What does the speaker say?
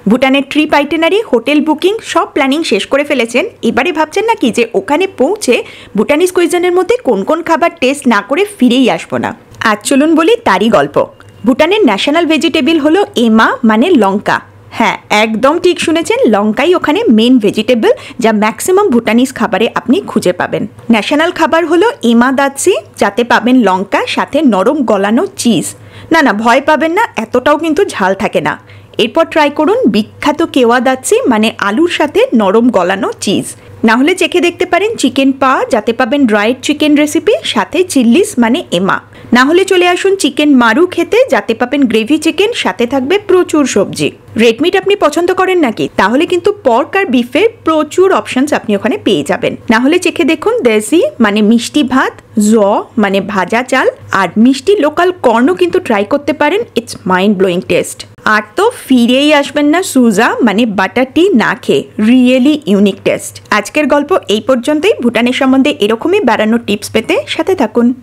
ভুটানের trip itinerary, hotel booking সব planning শেষ করে ফেলেছেন। এবারে ভাবছেন নাকি যে ওখানে পৌঁছে ভুটানিজ কুইজিনের মধ্যে কোন কোন খাবার টেস্ট না করে ফিরেই আসবো না? আজ চলুন বলি তারই গল্প। ভুটানের ন্যাশনাল ভেজিটেবল হলো এমা, মানে লঙ্কা। হ্যাঁ, একদম ঠিক শুনেছেন, লঙ্কাই ওখানে মেন ভেজিটেবল, যা ম্যাক্সিমাম ভুটানিজ খাবারে আপনি খুঁজে পাবেন। ন্যাশনাল খাবার হলো এমা দাৎসি, যাতে পাবেন লঙ্কা, সাথে নরম গলানো চিজ। না ভয় পাবেন না, এতটাও কিন্তু ঝাল থাকে না। এরপর ট্রাই করুন বিখ্যাত কেওয়া দাৎসি, মানে আলুর সাথে নরম গলানো চিজ। না হলে চেখে দেখতে পারেন চিকেন পা, যাতে পাবেন ড্রাইড চিকেন রেসিপি, সাথে চিল্লিস মানে এমা। না হলে চলে আসুন চিকেন মারু খেতে, যাতে পাবেন গ্রেভি চিকেন, সাথে থাকবে প্রচুর সবজি। রেড মিট আপনি পছন্দ করেন নাকি? তাহলে কিন্তু পর্ক আর বিফের প্রচুর অপশনস আপনি ওখানে পেয়ে যাবেন। না হলে চেখে দেখুন দেশি মানে মিষ্টি ভাত, জ মানে ভাজা চাল, আর মিষ্টি লোকাল কর্নও কিন্তু ট্রাই করতে পারেন। It's mind blowing taste. আর তো ফিরেই আসবেন না সুজা মানে বাটার টি না খেয়ে। Really unique taste. আজকের গল্প এই পর্যন্তই। ভুটানের সম্বন্ধে এরকমই বেড়ানোর টিপস পেতে সাথে থাকুন।